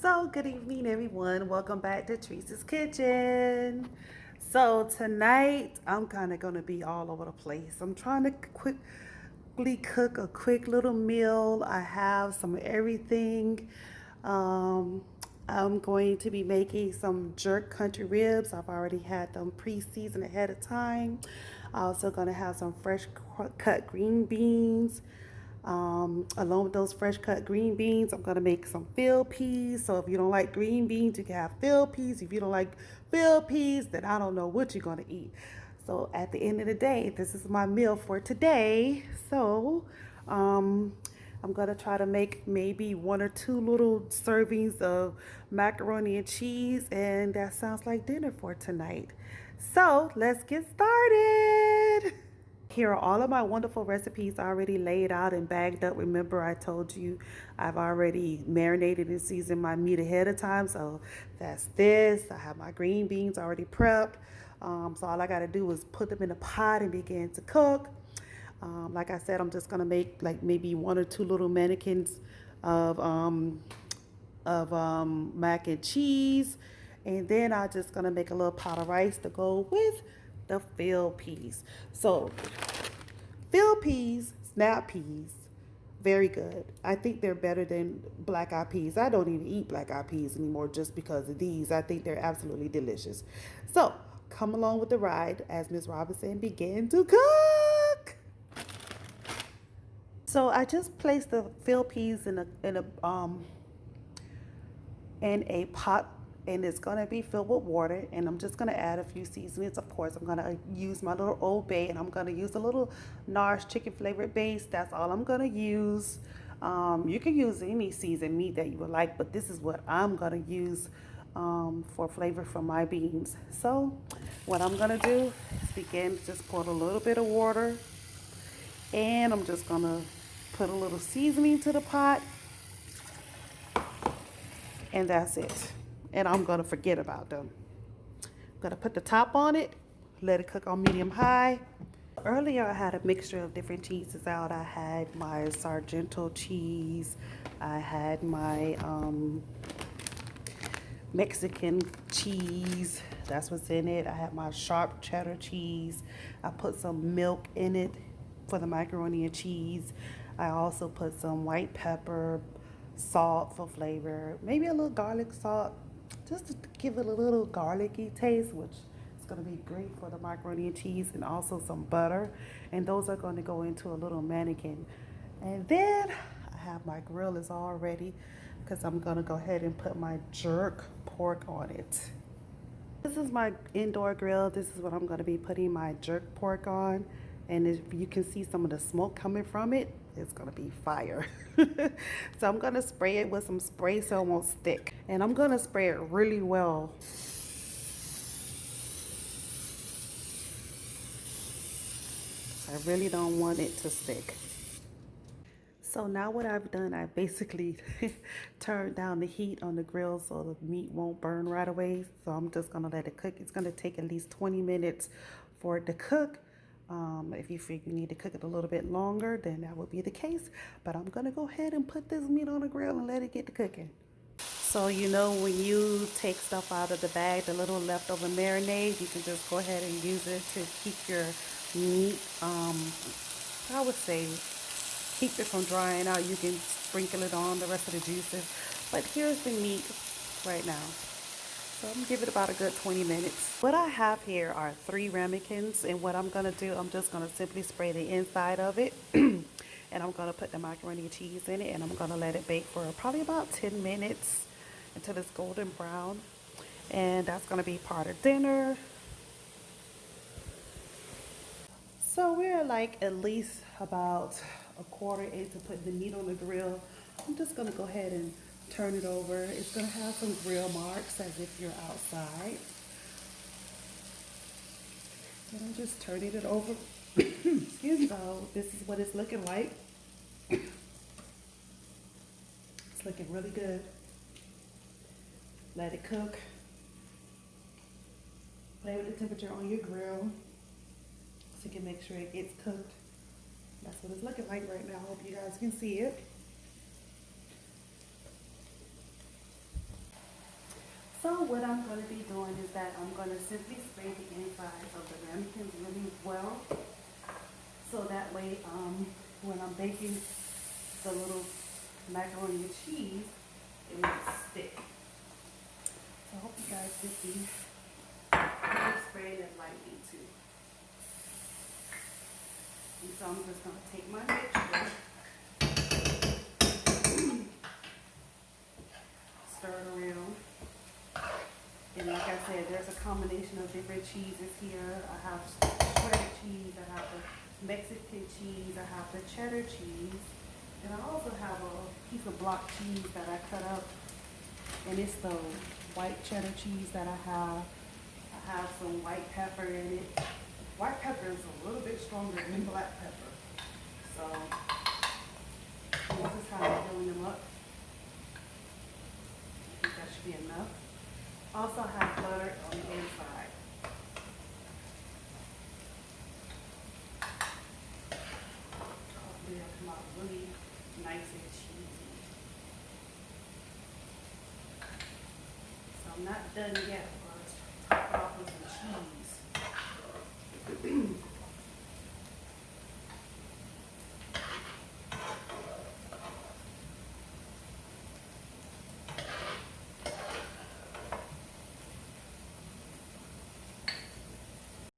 So, good evening, everyone. Welcome back to Teresa's Kitchen. So, tonight I'm kind of going to be all over the place. I'm trying to quickly cook a quick little meal. I have some of everything. Um, I'm going to be making some jerk country ribs. I've already had them pre-seasoned ahead of time. I'm also going to have some fresh cut green beans. Along with those fresh cut green beans, I'm gonna make some field peas. So if you don't like green beans, you can have field peas. If you don't like field peas, then I don't know what you're gonna eat. So at the end of the day, this is my meal for today. So um, I'm gonna try to make maybe one or two little servings of macaroni and cheese, and that sounds like dinner for tonight. So let's get started. Here are all of my wonderful recipes already laid out and bagged up. Remember, I told you I've already marinated and seasoned my meat ahead of time. So that's this. I have my green beans already prepped. So all I got to do is put them in a pot and begin to cook. Like I said, I'm just going to make like maybe one or two little mannequins of mac and cheese. And then I'm just going to make a little pot of rice to go with the field peas. So field peas, snap peas, very good. I think they're better than black eyed peas. I don't even eat black eyed peas anymore just because of these. I think they're absolutely delicious. So come along with the ride as Miss Robinson began to cook. So I just placed the field peas in a pot, and it's gonna be filled with water, and I'm just gonna add a few seasonings. Of course, I'm gonna use my little Old Bay, and I'm gonna use a little NARS chicken flavored base. That's all I'm gonna use. You can use any seasoned meat that you would like, but this is what I'm gonna use for flavor from my beans. So what I'm gonna do is begin to just pour a little bit of water, and I'm just gonna put a little seasoning to the pot, and that's it. And I'm gonna forget about them. I'm gonna put the top on it, let it cook on medium high. Earlier I had a mixture of different cheeses out. I had my Sargento cheese, I had my Mexican cheese, that's what's in it. I had my sharp cheddar cheese. I put some milk in it for the macaroni and cheese. I also put some white pepper, salt for flavor, maybe a little garlic salt, just to give it a little garlicky taste, which is going to be great for the macaroni and cheese, and also some butter. And those are going to go into a little mannequin. And then I have my grill is all ready because I'm going to go ahead and put my jerk pork on it. This is my indoor grill. This is what I'm going to be putting my jerk pork on. And if you can see some of the smoke coming from it, it's going to be fire. So I'm going to spray it with some spray so it won't stick. And I'm going to spray it really well. I really don't want it to stick. So now what I've done, I basically turned down the heat on the grill so the meat won't burn right away. So I'm just gonna let it cook. It's gonna take at least 20 minutes for it to cook. If you feel you need to cook it a little bit longer, then that would be the case. But I'm gonna go ahead and put this meat on the grill and let it get to cooking. So you know when you take stuff out of the bag, the little leftover marinade, you can just go ahead and use it to keep your meat, I would say, keep it from drying out. You can sprinkle it on the rest of the juices. But here's the meat right now. So I'm gonna give it about a good 20 minutes. What I have here are 3 ramekins, and what I'm gonna do, I'm just gonna simply spray the inside of it. And I'm gonna put the macaroni and cheese in it, and I'm gonna let it bake for probably about 10 minutes until it's golden brown. And that's gonna be part of dinner. So we're like at least about a quarter into putting the meat on the grill. I'm just gonna go ahead and turn it over. It's gonna have some grill marks as if you're outside. And I'm just turning it over. Excuse me. So this is what it's looking like. It's looking really good. Let it cook. Play with the temperature on your grill so you can make sure it gets cooked. That's what it's looking like right now. I hope you guys can see it. So what I'm going to be doing is that I'm going to simply spray the insides of the ramekins really well, so that way when I'm baking the little macaroni and cheese, it won't stick. So I hope you guys can see. I'm spraying it lightly too. And so I'm just going to take my mixture, stir it around. And like I said, there's a combination of different cheeses here. I have shredded cheese, I have the Mexican cheese, I have the cheddar cheese, and I also have a piece of block cheese that I cut up, and it's the white cheddar cheese that I have. I have some white pepper in it. White pepper is a little bit stronger than black pepper. So this is how I'm filling them up. I think that should be enough. Also have butter on the inside. Hopefully it'll come out really nice and cheesy. So I'm not done yet, but top it off with some cheese.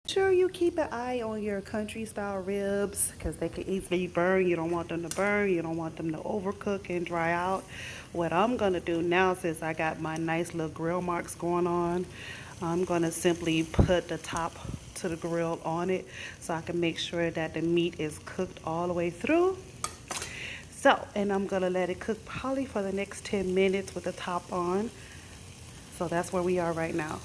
Sure, you keep an eye on your country style ribs because they can easily burn. You don't want them to burn. You don't want them to overcook and dry out. What I'm going to do now, since I got my nice little grill marks going on, I'm going to simply put the top to the grill on it so I can make sure that the meat is cooked all the way through. So, and I'm going to let it cook probably for the next 10 minutes with the top on. So that's where we are right now.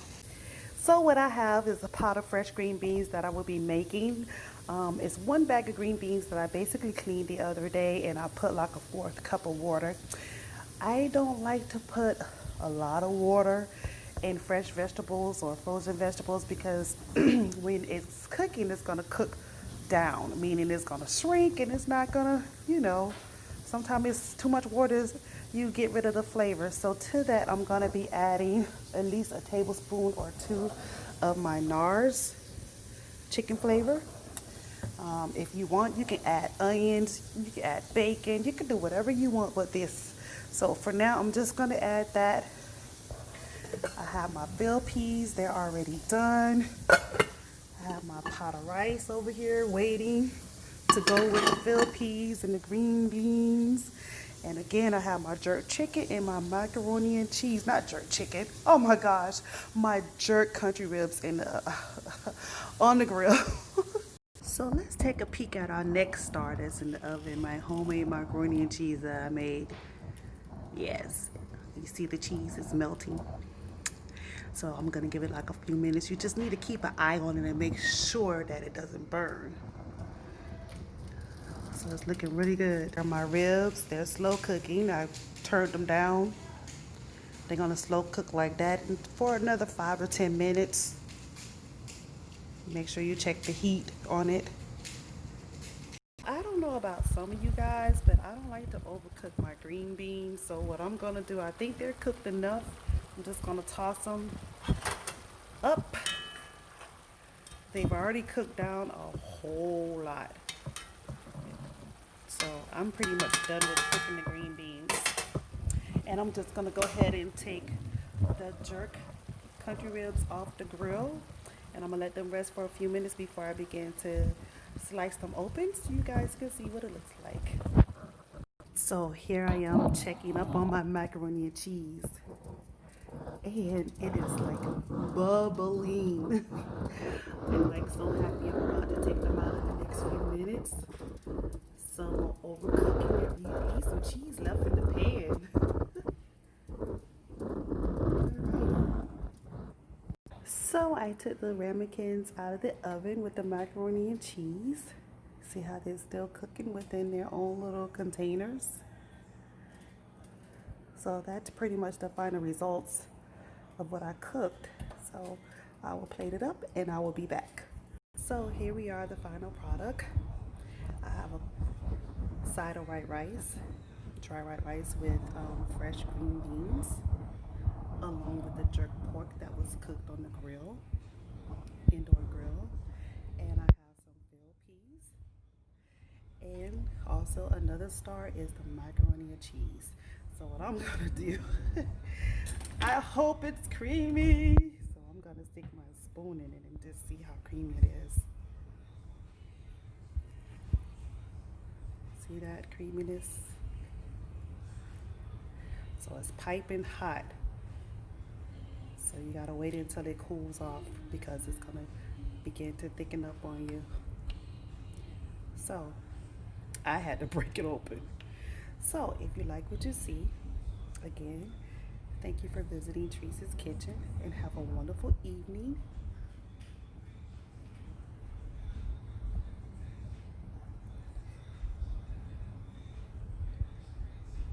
So what I have is a pot of fresh green beans that I will be making. It's one bag of green beans that I basically cleaned the other day, and I put like a 1/4 cup of water. I don't like to put a lot of water in fresh vegetables or frozen vegetables because when it's cooking, it's going to cook down, meaning it's going to shrink and it's not going to, sometimes it's too much water, you get rid of the flavor. So to that, I'm going to be adding at least a tablespoon or 2 of my NARS chicken flavor. If you want, you can add onions, you can add bacon, you can do whatever you want with this. So for now, I'm just going to add that. I have my bell peas, they're already done. I have my pot of rice over here waiting to go with the bell peas and the green beans. And again, I have my jerk chicken and my macaroni and cheese. Not jerk chicken. Oh my gosh. My jerk country ribs in on the grill. So let's take a peek at our next star that's in the oven. My homemade macaroni and cheese that I made. Yes. You see the cheese is melting. So I'm going to give it like a few minutes. You just need to keep an eye on it and make sure that it doesn't burn. So it's looking really good. They're my ribs. They're slow cooking. I turned them down. They're going to slow cook like that for another 5 or 10 minutes. Make sure you check the heat on it. I don't know about some of you guys, but I don't like to overcook my green beans. So what I'm going to do, I think they're cooked enough. I'm just going to toss them up. They've already cooked down a whole lot. So I'm pretty much done with cooking the green beans. And I'm just going to go ahead and take the jerk country ribs off the grill. And I'm going to let them rest for a few minutes before I begin to slice them open so you guys can see what it looks like. So here I am checking up on my macaroni and cheese. And it is like bubbling. I'm like so happy I'm about to take them out in the next few minutes. Some overcooking it. You need some cheese left in the pan. So I took the ramekins out of the oven with the macaroni and cheese. See how they're still cooking within their own little containers. So that's pretty much the final results of what I cooked. So I will plate it up and I will be back. So here we are, the final product. I have a side of white rice, dry white rice with fresh green beans, along with the jerk pork that was cooked on the grill, indoor grill. And I have some field peas. And also another star is the macaroni and cheese. So what I'm gonna do, I hope it's creamy. So I'm gonna stick my spoon in it and just see how creamy it is. See that creaminess? So it's piping hot. So you gotta wait until it cools off because it's gonna begin to thicken up on you. So I had to break it open. So if you like what you see, again, thank you for visiting Teresa's Kitchen and have a wonderful evening.